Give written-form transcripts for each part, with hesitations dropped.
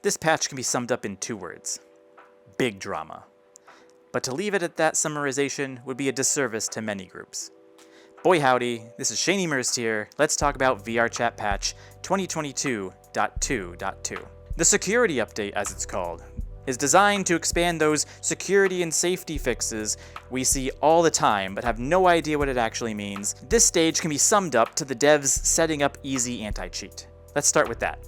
This patch can be summed up in 2 words: big drama. But to leave it at that summarization would be a disservice to many groups. Boy howdy, this is Shane Immersed here. Let's talk about VRChat patch 2022.2.2. The security update, as it's called, is designed to expand those security and safety fixes we see all the time but have no idea what it actually means. This stage can be summed up to the devs setting up Easy Anti-Cheat. Let's start with that.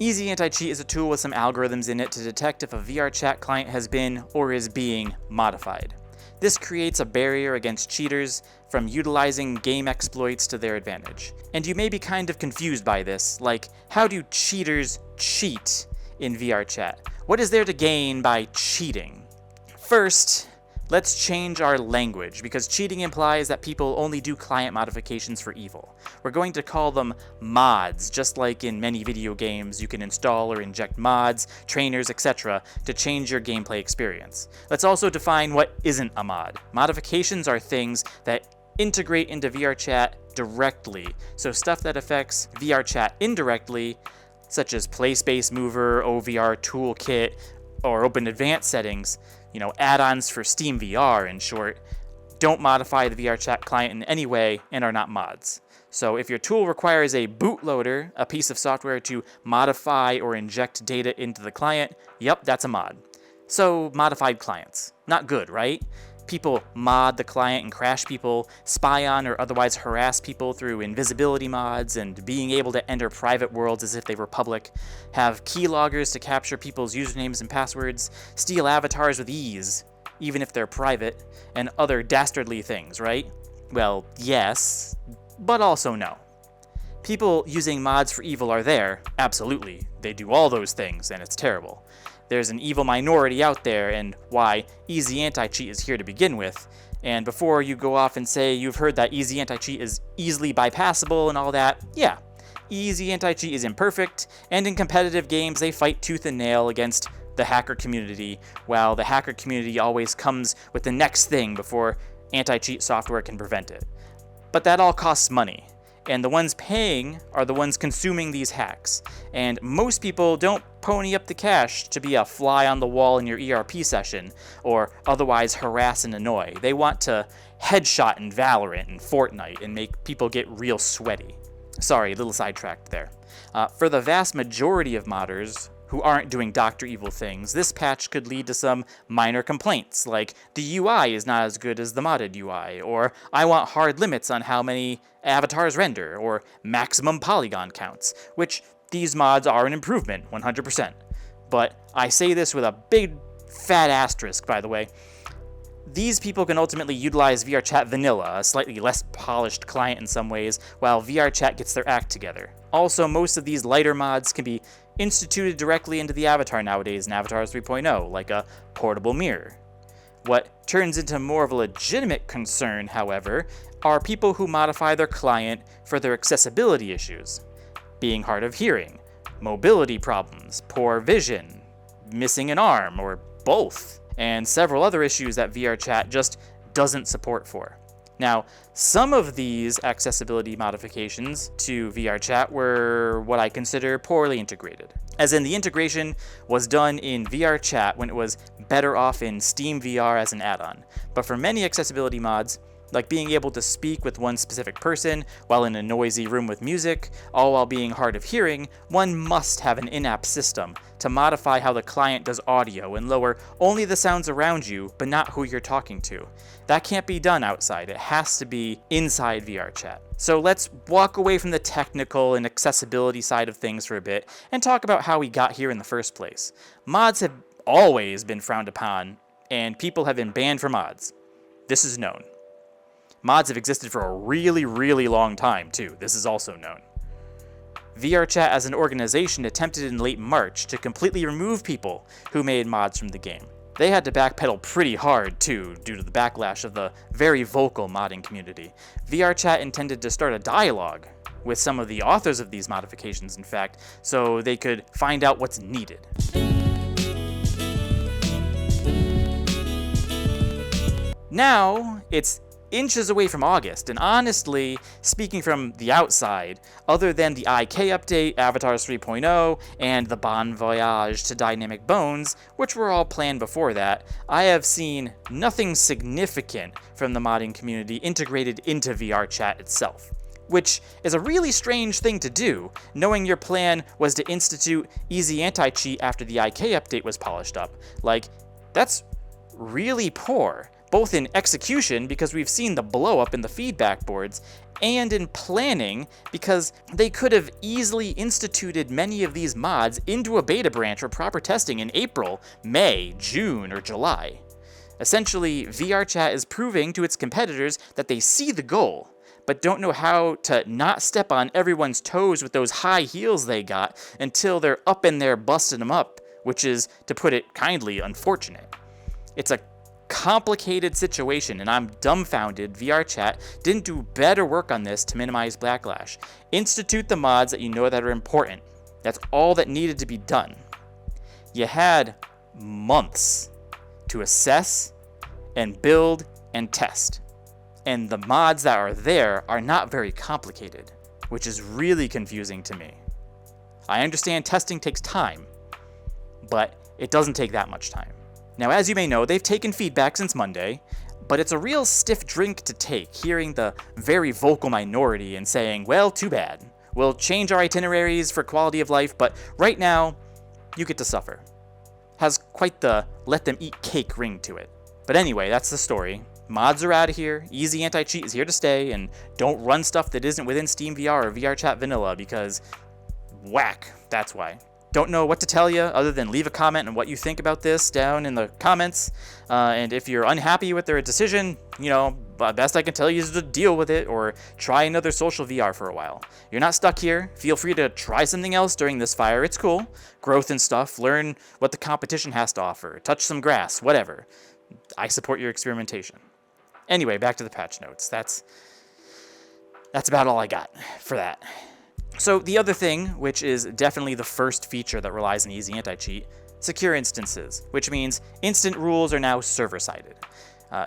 Easy Anti-Cheat is a tool with some algorithms in it to detect if a VRChat client has been or is being modified. This creates a barrier against cheaters from utilizing game exploits to their advantage. And you may be kind of confused by this, like, how do cheaters cheat in VRChat? What is there to gain by cheating? First, let's change our language, because cheating implies that people only do client modifications for evil. We're going to call them mods, just like in many video games you can install or inject mods, trainers, etc. to change your gameplay experience. Let's also define what isn't a mod. Modifications are things that integrate into VRChat directly, so stuff that affects VRChat indirectly, such as PlaySpace Mover, OVR Toolkit, or Open Advanced settings, add-ons for Steam VR in short, don't modify the VRChat client in any way and are not mods. So if your tool requires a bootloader, a piece of software to modify or inject data into the client, yep, that's a mod. So modified clients. Not good, right? People mod the client and crash people, spy on or otherwise harass people through invisibility mods and being able to enter private worlds as if they were public, have keyloggers to capture people's usernames and passwords, steal avatars with ease, even if they're private, and other dastardly things, right? Well, yes, but also no. People using mods for evil are there, absolutely. They do all those things, and it's terrible. There's an evil minority out there, and why Easy Anti-Cheat is here to begin with. And before you go off and say you've heard that Easy Anti-Cheat is easily bypassable and all that, yeah, Easy Anti-Cheat is imperfect, and in competitive games they fight tooth and nail against the hacker community, while the hacker community always comes with the next thing before anti-cheat software can prevent it. But that all costs money. And the ones paying are the ones consuming these hacks. And most people don't pony up the cash to be a fly on the wall in your ERP session, or otherwise harass and annoy. They want to headshot in Valorant and Fortnite and make people get real sweaty. Sorry, a little sidetracked there. For the vast majority of modders who aren't doing Dr. Evil things, this patch could lead to some minor complaints, like the UI is not as good as the modded UI, or I want hard limits on how many avatars render, or maximum polygon counts, which these mods are an improvement, 100%. But I say this with a big fat asterisk, by the way. These people can ultimately utilize VRChat Vanilla, a slightly less polished client in some ways, while VRChat gets their act together. Also, most of these lighter mods can be instituted directly into the avatar nowadays in Avatar 3.0, like a portable mirror. What turns into more of a legitimate concern, however, are people who modify their client for their accessibility issues. Being hard of hearing, mobility problems, poor vision, missing an arm, or both, and several other issues that VRChat just doesn't support for. Now, some of these accessibility modifications to VRChat were what I consider poorly integrated. As in, the integration was done in VRChat when it was better off in Steam VR as an add-on. But for many accessibility mods, like being able to speak with one specific person while in a noisy room with music, all while being hard of hearing, one must have an in-app system to modify how the client does audio and lower only the sounds around you, but not who you're talking to. That can't be done outside. It has to be inside VRChat. So let's walk away from the technical and accessibility side of things for a bit and talk about how we got here in the first place. Mods have always been frowned upon, and people have been banned for mods. This is known. Mods have existed for a really, really long time, too. This is also known. VRChat as an organization attempted in late March to completely remove people who made mods from the game. They had to backpedal pretty hard, too, due to the backlash of the very vocal modding community. VRChat intended to start a dialogue with some of the authors of these modifications, in fact, so they could find out what's needed. Now, it's inches away from August, and honestly, speaking from the outside, other than the IK update, Avatars 3.0, and the Bon Voyage to Dynamic Bones, which were all planned before that, I have seen nothing significant from the modding community integrated into VRChat itself. Which is a really strange thing to do, knowing your plan was to institute easy anti-cheat after the IK update was polished up. Like, that's really poor, both in execution, because we've seen the blow up in the feedback boards, and in planning, because they could have easily instituted many of these mods into a beta branch for proper testing in April, May, June, or July. Essentially, VRChat is proving to its competitors that they see the goal, but don't know how to not step on everyone's toes with those high heels they got until they're up in there busting them up, which is, to put it kindly, unfortunate. It's a complicated situation, and I'm dumbfounded VRChat didn't do better work on this to minimize backlash. Institute the mods that you know that are important. That's all that needed to be done. You had months to assess and build and test. And the mods that are there are not very complicated, which is really confusing to me. I understand testing takes time, but it doesn't take that much time. Now, as you may know, they've taken feedback since Monday, but it's a real stiff drink to take, hearing the very vocal minority and saying, well, too bad. We'll change our itineraries for quality of life, but right now, you get to suffer. Has quite the let them eat cake ring to it. But anyway, that's the story. Mods are out of here, easy anti-cheat is here to stay, and don't run stuff that isn't within SteamVR or VRChat Vanilla, because whack, that's why. Don't know what to tell you other than leave a comment on what you think about this down in the comments. And if you're unhappy with their decision, best I can tell you is to deal with it or try another social VR for a while. You're not stuck here. Feel free to try something else during this fire. It's cool. Growth and stuff. Learn what the competition has to offer. Touch some grass, whatever. I support your experimentation. Anyway, back to the patch notes. That's about all I got for that. So the other thing, which is definitely the first feature that relies on easy anti-cheat, secure instances, which means instant rules are now server-sided.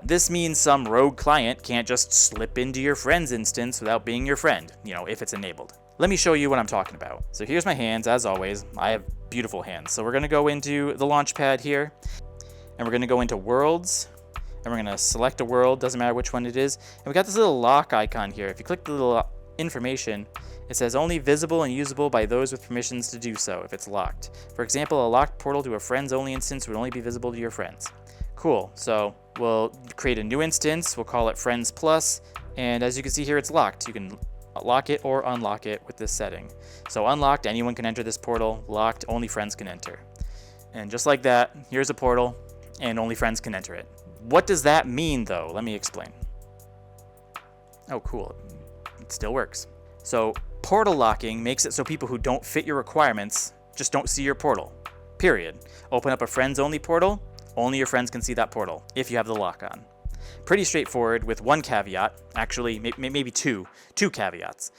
This means some rogue client can't just slip into your friend's instance without being your friend, if it's enabled. Let me show you what I'm talking about. So here's my hands, as always. I have beautiful hands. So we're going to go into the launchpad here, and we're going to go into worlds, and we're going to select a world, doesn't matter which one it is. And we got this little lock icon here. If you click the little information, it says only visible and usable by those with permissions to do so if it's locked. For example, a locked portal to a friends only instance would only be visible to your friends. Cool, so we'll create a new instance, we'll call it Friends Plus, and as you can see here, it's locked. You can lock it or unlock it with this setting. So unlocked, anyone can enter this portal. Locked, only friends can enter. And just like that, here's a portal, and only friends can enter it. What does that mean, though? Let me explain. Oh, cool. It still works. So portal locking makes it so people who don't fit your requirements just don't see your portal, period. Open up a friends only portal, only your friends can see that portal if you have the lock on. Pretty straightforward with one caveat, actually maybe two caveats.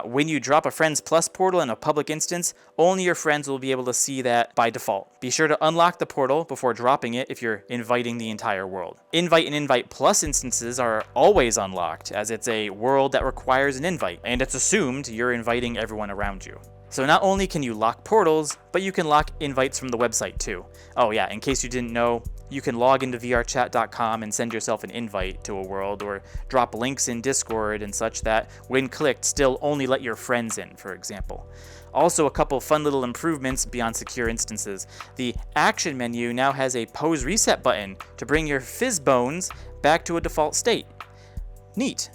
When you drop a Friends Plus portal in a public instance, only your friends will be able to see that by default. Be sure to unlock the portal before dropping it if you're inviting the entire world. Invite and Invite Plus instances are always unlocked, as it's a world that requires an invite, and it's assumed you're inviting everyone around you. So not only can you lock portals, but you can lock invites from the website too. Oh yeah, in case you didn't know, you can log into vrchat.com and send yourself an invite to a world, or drop links in Discord and such that, when clicked, still only let your friends in, for example. Also, a couple fun little improvements beyond secure instances. The action menu now has a pose reset button to bring your fizz bones back to a default state. Neat.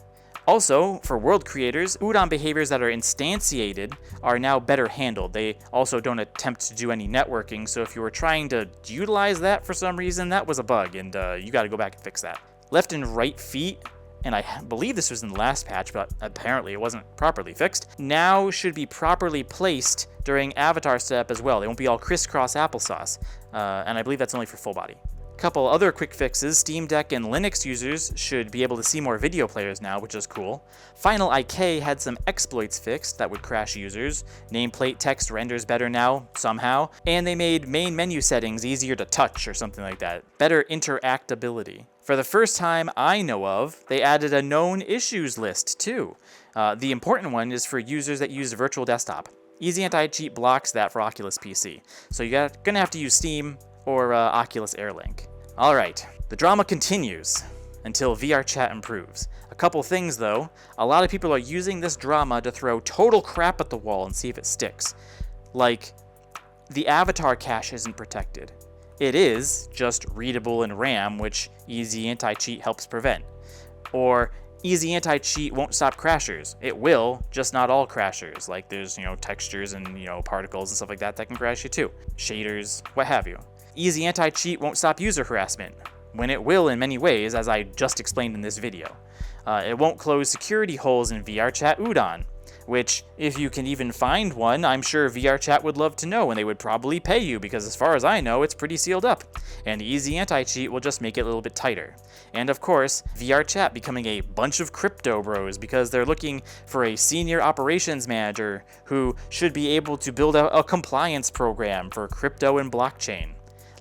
Also, for world creators, Udon behaviors that are instantiated are now better handled. They also don't attempt to do any networking, so if you were trying to utilize that for some reason, that was a bug, and you gotta go back and fix that. Left and right feet, and I believe this was in the last patch, but apparently it wasn't properly fixed, now should be properly placed during avatar setup as well. They won't be all crisscross applesauce, and I believe that's only for full body. Couple other quick fixes, Steam Deck and Linux users should be able to see more video players now, which is cool. Final IK had some exploits fixed that would crash users. Nameplate text renders better now, somehow. And they made main menu settings easier to touch or something like that. Better interactability. For the first time I know of, they added a known issues list too. The important one is for users that use virtual desktop. Easy Anti-Cheat blocks that for Oculus PC, so you're gonna have to use Steam or Oculus Air Link. Alright, the drama continues until VRChat improves. A couple things though, a lot of people are using this drama to throw total crap at the wall and see if it sticks. Like, the avatar cache isn't protected. It is just readable in RAM, which Easy Anti-Cheat helps prevent. Or Easy Anti-Cheat won't stop crashers. It will, just not all crashers. Like there's, textures and, particles and stuff like that can crash you too. Shaders, what have you. Easy Anti-Cheat won't stop user harassment, when it will in many ways, as I just explained in this video. It won't close security holes in VRChat Udon, which, if you can even find one, I'm sure VRChat would love to know, and they would probably pay you, because as far as I know, it's pretty sealed up. And Easy Anti-Cheat will just make it a little bit tighter. And of course, VRChat becoming a bunch of crypto bros, because they're looking for a senior operations manager who should be able to build out a compliance program for crypto and blockchain.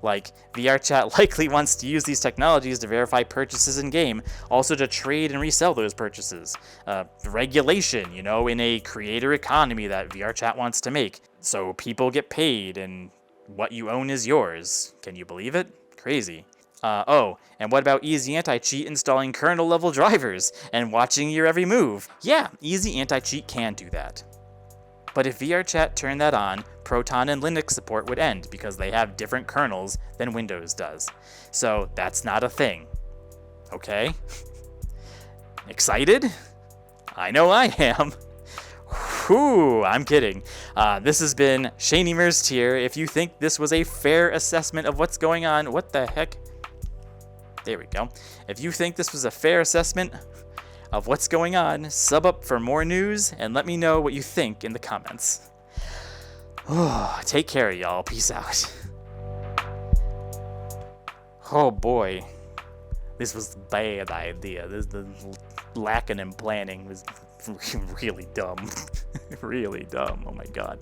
Like, VRChat likely wants to use these technologies to verify purchases in-game, also to trade and resell those purchases. Regulation, in a creator economy that VRChat wants to make. So people get paid, and what you own is yours. Can you believe it? Crazy. And what about Easy Anti-Cheat installing kernel-level drivers and watching your every move? Yeah, Easy Anti-Cheat can do that. But if VRChat turned that on, Proton and Linux support would end because they have different kernels than Windows does. So that's not a thing. Okay? Excited? I know I am. Whew, I'm kidding. This has been Shane Immersed here. If you think this was a fair assessment of what's going on, what the heck? There we go. If you think this was a fair assessment of what's going on, sub up for more news and let me know what you think in the comments. Take care, y'all. Peace out. Oh boy. This was a bad idea. The lacking in planning was really dumb. Really dumb. Oh my god.